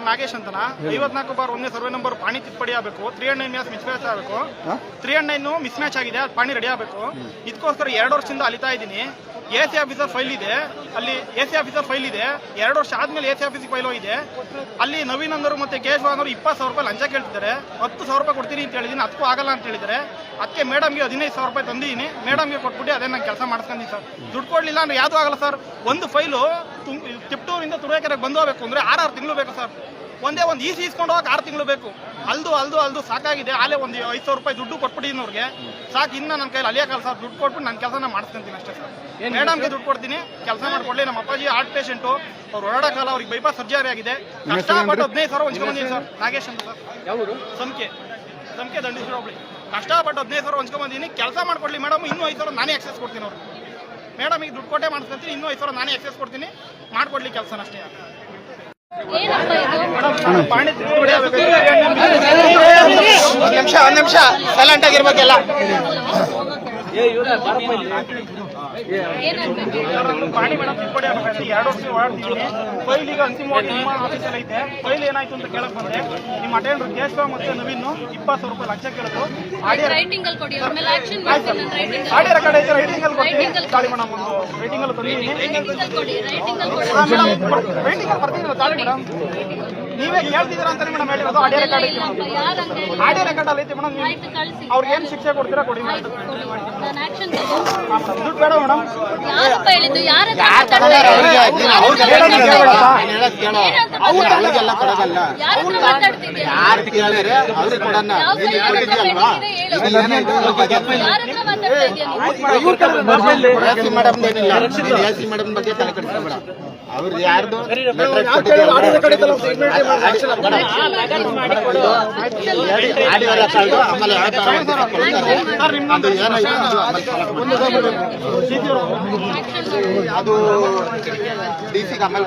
ನಾಗೇಶ್ ಅಂತನಾ 54/1 survey number ಪಾಣಿ ತಿದ್ದುಪಡಿ ಆಗಬೇಕು. 309 ಮ್ಯಾಚ್ ಮಿಸ್ ಮ್ಯಾಚ್ ಆಗಬೇಕು. 309 ಮಿಸ್ ಮ್ಯಾಚ್ ಆಗಿದೆ, ಅದು ಪಾಣಿ ರೆಡಿ ಆಗಬೇಕು. ಇದಕ್ಕೋಸ್ಕರ 2 ವರ್ಷದಿಂದ ಅಲಿತಾ ಇದ್ದೀನಿ. AC ಆಫೀಸರ್ ಫೈಲ್ ಇದೆ, ಅಲ್ಲಿ AC ಆಫೀಸರ್ ಫೈಲ್ ಇದೆ. 2 ವರ್ಷ ಆದ್ಮೇಲೆ AC ಆಫೀಸಿಗೆ ಫೈಲ್ ಹೋಗಿದೆ. ಅಲ್ಲಿ ನವೀನ್ ಅಂದರು ಮತ್ತೆ ಕೇಶವ ಅಂದರು 20,000 ರೂಪಾಯಿ ಲಂಚ ಕೇಳ್ತಿದ್ದಾರೆ. 10,000 ರೂಪಾಯಿ ಕೊಡ್ತೀನಿ ಅಂತ ಹೇಳಿದ್ದೀನಿ, ಅದಕ್ಕೂ ಆಗಲ್ಲ ಅಂತ ಹೇಳಿದ್ದಾರೆ. ಅದಕ್ಕೆ ಮೇಡಮ್ಗೆ 15,000 ರೂಪಾಯಿ ತಂದಿದ್ದೀನಿ. ಮೇಡಮ್ಗೆ ಕೊಟ್ಬಿಟ್ಟು ಅದೇ ನಾನು ಕೆಲಸ ಮಾಡ್ಸ್ಕೊಂಡಿದ್ದೀನಿ ಸರ್. ದುಡ್ಡು ಕೊಡಲಿಲ್ಲ ಅಂದ್ರೆ ಯಾವುದೂ ಆಗಲ್ಲ ಸರ್. ಒಂದು ಫೈಲು ತಿಪ್ಟೂರಿಂದ ತುರುವೇಕೆರೆಗೆ ಬಂದು ಹೋಗಬೇಕು ಅಂದರೆ 6 ತಿಂಗಳು ಬೇಕು ಸರ್. ಒಂದೇ ಒಂದು EC ಇಸ್ಕೊಂಡು ಹೋಗಕ್ಕೆ 6 ತಿಂಗಳು ಬೇಕು. ಅಲ್ದು ಸಾಕಾಗಿದೆ. ಆಲೇ ಒಂದು 5,000 ರೂಪಾಯಿ ದುಡ್ಡು ಕೊಟ್ಬಿಟ್ಟಿದ್ದೀನಿ ಅವ್ರಿಗೆ. ಸಾಕು, ಇನ್ನು ನನ್ನ ಕೈಲಿ ಅಲಿಯೋಕ್ಕಲ್ಲ ಸರ್. ದುಡ್ಡು ಕೊಟ್ಬಿಟ್ಟು ನನ್ನ ಕೆಲಸನ ಮಾಡಿಸ್ಕೊಂತೀನಿ ಅಷ್ಟೇ ಸರ್. ಮೇಡಮ್ಗೆ ದುಡ್ಡು ಕೊಡ್ತೀನಿ, ಕೆಲಸ ಮಾಡ್ಕೊಳ್ಳಿ. ನಮ್ಮ ಅಪ್ಪಾಜಿ ಹಾರ್ಟ್ ಪೇಷೆಂಟು, ಅವ್ರು ಓಡಾಡೋಕ್ಕಲ್ಲ, ಅವ್ರಿಗೆ ಬೈಪಾಸ್ ಸರ್ಜರಿ ಆಗಿದೆ. ಕಷ್ಟಪಟ್ಟು 15,000 ಹೊಂಚ್ಕೊಂಡ್ಬಂದಿದ್ದೀನಿ ಸರ್. ನಾಗೇಶ್ ಅಂತ ಸರ್. ಯಾವರು? ಸಂಖ್ಯೆ ದಂಡೇಶ್ವರ ಹೋಗ್ಲಿ. ಕಷ್ಟಪಟ್ಟು 15,000 ಹೊಂಚ್ಕೊಂಡ್ಬಂದಿದ್ದೀನಿ. ಕೆಲಸ ಮಾಡ್ಕೊಳ್ಳಿ ಮೇಡಮ್. ಇನ್ನೂ 5,000 ನಾನೇ ಎಕ್ಸೆಸ್ ಕೊಡ್ತೀನಿ ಅವ್ರು. ಮೇಡಮಿಗೆ ದುಡ್ಡು ಕೊಟ್ಟೆ ಮಾಡ್ಸ್ಕೊಂತೀನಿ. ಇನ್ನೂ 5,000 ನಾನೇ ಎಕ್ಸೆಸ್ ಕೊಡ್ತೀನಿ. ಮಾಡ್ಕೊಡ್ಲಿ ಕೆಲಸನ ಅಷ್ಟೇ. ಒಂದ್ ನಿಮಿಷ ಸೈಲೆಂಟ್ ಆಗಿರ್ಬೇಕೆಲ್ಲ. ಪಾಣಿ ಮೇಡಮ್ ತಿದ್ದುಪಡಿ ಆಗಬೇಕು. 2 ವರ್ಷ ಓಡಾಡ್ತೀನಿ. ಫೈಲ್ ಈಗ ಅಂತಿಮವಾಗಿ ನಿಮ್ಮ ಆಫೀಸಲ್ಲಿ ಐತೆ. ಫೈಲ್ ಏನಾಯ್ತು ಅಂತ ಕೇಳಕ್ ಬಂದೆ. ನಿಮ್ಮ ಅಟೆಂಡರ್ ಕೇಶವ ಮತ್ತೆ ನವೀನ್ 20,000 ರೂಪಾಯಿ ಲಂಚ ಕೇಳಿದ್ರು. ಆಡಿಯೋ ರೆಕಾರ್ಡ್ ಐತೆ, ರೈಟಿಂಗ್ ಅಲ್ಲಿ ಕೊಡ್ತೀನಿ. ತಾಳಿ ಮೇಡಮ್, ಒಂದು ರೈಟಿಂಗ್ ಅಲ್ಲಿ ತಂದಿದ್ದೀನಿ. ರೈಟಿಂಗ್ ಅಲ್ಲಿ ಬರ್ತೀನಿ ತಾಳಿ ಮೇಡಮ್. ನೀವೇ ಕೇಳ್ತಿದ್ದೀರಾ ಅಂತಾನೆ ಮೇಡಮ್ ಹೇಳಿರೋದು. ಆಡಿಯೋ ರೆಕಾರ್ಡ್ ಐತಿ, ಆಡಿಯೋ ರೆಕಾರ್ಡ್ ಅಲ್ಲಿ ಐತಿ ಮೇಡಮ್. ಅವ್ರಿಗೆ ಏನು ಶಿಕ್ಷೆ ಕೊಡ್ತೀರಾ ಕೊಡಿ ಮೇಡಮ್. ದುಡ್ಡು ಬೇಡ ಮೇಡಮ್. ಮೇಡಮ್ ಬಗ್ಗೆ ತಲೆ ಕೆಡಿಸ್ಬೇಡ. ಅವ್ರು ಯಾರ್ದು ಅದು DC ಆಮೇಲೆ